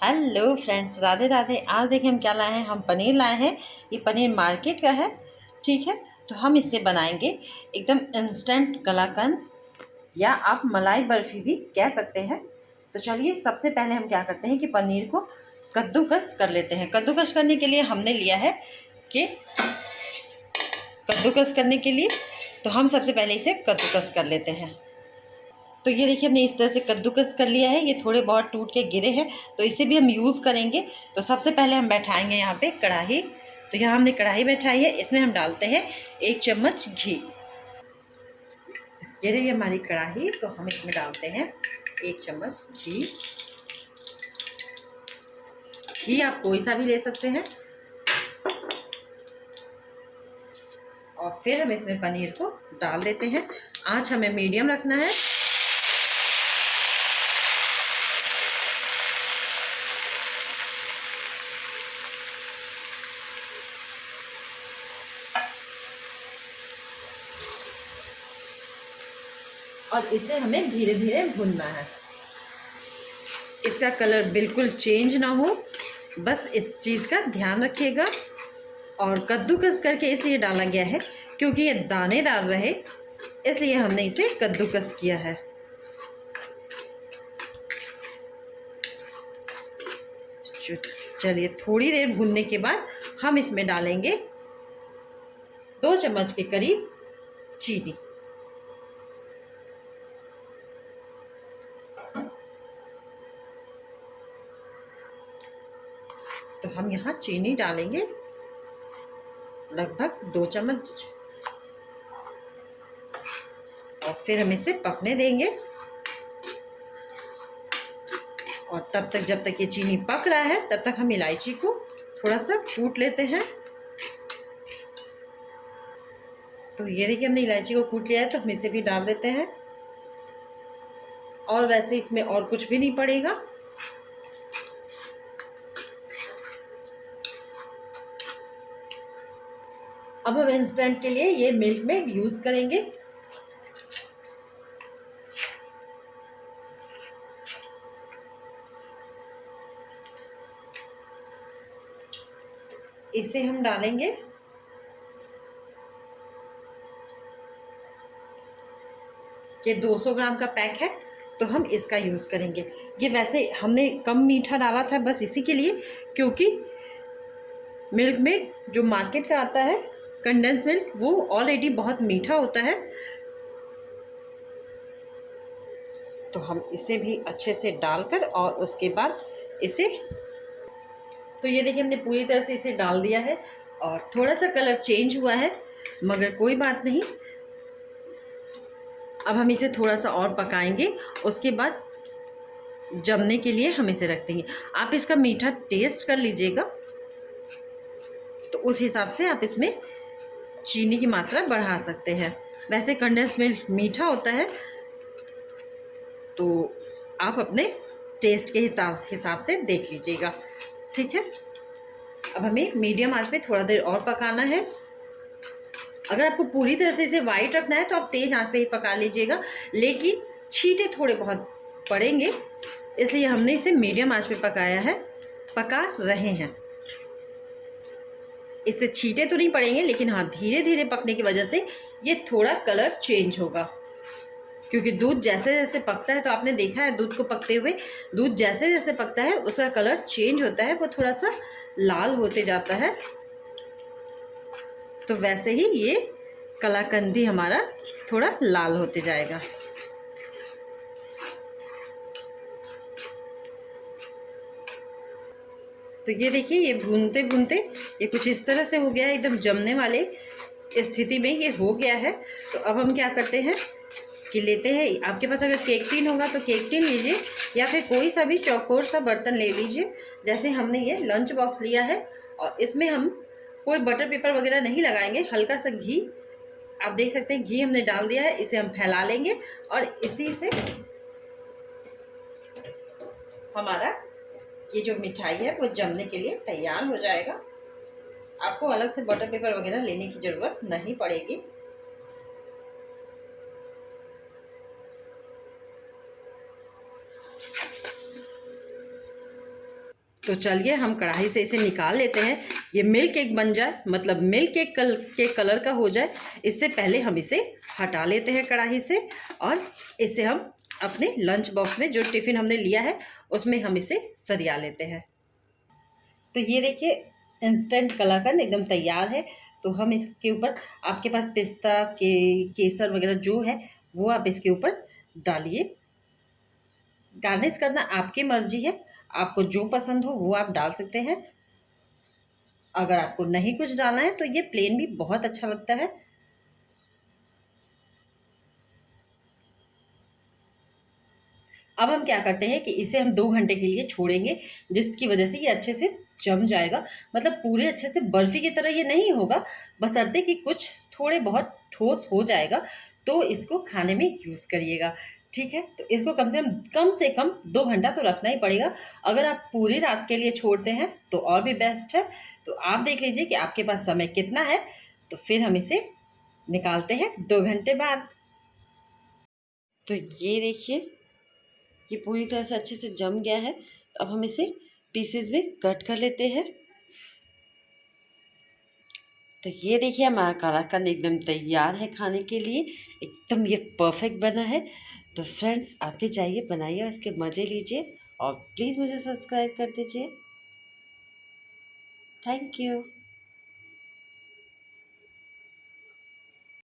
Hello friends, Radhe Radhe. आज देखिए हम क्या लाए हैं। हम पनीर लाए हैं। ये पनीर मार्केट का है, ठीक है। तो हम इससे बनाएंगे एकदम इंस्टेंट कलाकंद, या आप मलाई बर्फ़ी भी कह सकते हैं। तो चलिए सबसे पहले हम क्या करते हैं कि पनीर को कद्दूकस कर लेते हैं। कद्दूकस करने के लिए हमने लिया है कि कद्दूकस करने के लिए तो हम सबसे पहले इसे कद्दूकस कर लेते हैं। तो ये देखिए हमने इस तरह से कद्दूकस कर लिया है। ये थोड़े बहुत टूट के गिरे हैं, तो इसे भी हम यूज़ करेंगे। तो सबसे पहले हम बैठाएंगे यहाँ पे कढ़ाई। तो यहाँ हमने कढ़ाई बैठाई है, इसमें हम डालते हैं 1 चम्मच घी। ये रही हमारी कढ़ाई, तो हम इसमें डालते हैं 1 चम्मच घी। घी आप कोई सा भी ले सकते हैं। और फिर हम इसमें पनीर को डाल देते हैं। आँच हमें मीडियम रखना है। और इसे हमें धीरे धीरे भूनना है। इसका कलर बिल्कुल चेंज ना हो, बस इस चीज़ का ध्यान रखिएगा। और कद्दूकस करके इसलिए डाला गया है क्योंकि ये दानेदार रहे, इसलिए हमने इसे कद्दूकस किया है। चलिए थोड़ी देर भूनने के बाद हम इसमें डालेंगे 2 चम्मच के करीब चीनी। तो हम यहाँ चीनी डालेंगे लगभग 2 चम्मच। और फिर हम इसे पकने देंगे। और तब तक, जब तक ये चीनी पक रहा है, तब तक हम इलायची को थोड़ा सा कूट लेते हैं। तो ये देखिए हमने इलायची को कूट लिया है, तो हम इसे भी डाल देते हैं। और वैसे इसमें और कुछ भी नहीं पड़ेगा। अब हम इंस्टेंट के लिए ये मिल्क मेड यूज़ करेंगे। इसे हम डालेंगे ये 200 ग्राम का पैक है, तो हम इसका यूज़ करेंगे। ये वैसे हमने कम मीठा डाला था बस इसी के लिए, क्योंकि मिल्क मेड जो मार्केट का आता है कंडेंस मिल्क, वो ऑलरेडी बहुत मीठा होता है। तो हम इसे भी अच्छे से डालकर और उसके बाद इसे, तो ये देखिए हमने पूरी तरह से इसे डाल दिया है। और थोड़ा सा कलर चेंज हुआ है, मगर कोई बात नहीं। अब हम इसे थोड़ा सा और पकाएंगे, उसके बाद जमने के लिए हम इसे रख देंगे। आप इसका मीठा टेस्ट कर लीजिएगा, तो उस हिसाब से आप इसमें चीनी की मात्रा बढ़ा सकते हैं। वैसे कंडेंस मिल्क मीठा होता है, तो आप अपने टेस्ट के हिसाब से देख लीजिएगा, ठीक है। अब हमें मीडियम आंच पे थोड़ा देर और पकाना है। अगर आपको पूरी तरह से इसे वाइट रखना है तो आप तेज़ आंच पे ही पका लीजिएगा, लेकिन छींटे थोड़े बहुत पड़ेंगे, इसलिए हमने इसे मीडियम आंच पे पका रहे हैं। इससे छींटे तो नहीं पड़ेंगे, लेकिन हाँ, धीरे धीरे पकने की वजह से ये थोड़ा कलर चेंज होगा। क्योंकि दूध जैसे जैसे पकता है, तो आपने देखा है दूध को पकते हुए, दूध जैसे जैसे पकता है उसका कलर चेंज होता है, वो थोड़ा सा लाल होते जाता है। तो वैसे ही ये कलाकंद भी हमारा थोड़ा लाल होते जाएगा। तो ये देखिए ये भूनते भूनते ये कुछ इस तरह से हो गया है, एकदम जमने वाले स्थिति में ये हो गया है। तो अब हम क्या करते हैं कि लेते हैं, आपके पास अगर केक टिन होगा तो केक टिन लीजिए, या फिर कोई सा भी चौकोर सा बर्तन ले लीजिए। जैसे हमने ये लंच बॉक्स लिया है, और इसमें हम कोई बटर पेपर वगैरह नहीं लगाएंगे। हल्का सा घी, आप देख सकते हैं घी हमने डाल दिया है। इसे हम फैला लेंगे और इसी से हमारा ये जो मिठाई है वो जमने के लिए तैयार हो जाएगा। आपको अलग से बटर पेपर वगैरह लेने की ज़रूरत नहीं पड़ेगी। तो चलिए हम कढ़ाई से इसे निकाल लेते हैं। ये मिल्क केक बन जाए, मतलब मिल्क केक के कलर का हो जाए, इससे पहले हम इसे हटा लेते हैं कढ़ाई से और इसे हम अपने लंच बॉक्स में, जो टिफ़िन हमने लिया है उसमें हम इसे सरिया लेते हैं। तो ये देखिए इंस्टेंट कलाकंद एकदम तैयार है। तो हम इसके ऊपर, आपके पास पिस्ता के केसर वगैरह जो है वो आप इसके ऊपर डालिए। गार्निश करना आपकी मर्जी है, आपको जो पसंद हो वो आप डाल सकते हैं। अगर आपको नहीं कुछ डालना है तो ये प्लेन भी बहुत अच्छा लगता है। अब हम क्या करते हैं कि इसे हम 2 घंटे के लिए छोड़ेंगे, जिसकी वजह से ये अच्छे से जम जाएगा। मतलब पूरे अच्छे से बर्फ़ी की तरह ये नहीं होगा, बशर्ते कि कुछ थोड़े बहुत ठोस हो जाएगा, तो इसको खाने में यूज़ करिएगा, ठीक है? तो इसको कम से कम 2 घंटा तो रखना ही पड़ेगा। अगर आप पूरी रात के लिए छोड़ते हैं तो और भी बेस्ट है। तो आप देख लीजिए कि आपके पास समय कितना है, तो फिर हम इसे निकालते हैं 2 घंटे बाद। तो ये देखिए ये पूरी तरह से अच्छे से जम गया है। तो अब हम इसे पीसेस में कट कर लेते हैं। तो ये देखिए हमारा कलाकंद एकदम तैयार है खाने के लिए, एकदम ये परफेक्ट बना है। तो फ्रेंड्स आप भी जाइए, बनाइए और इसके मज़े लीजिए और प्लीज़ मुझे सब्सक्राइब कर दीजिए। Thank you.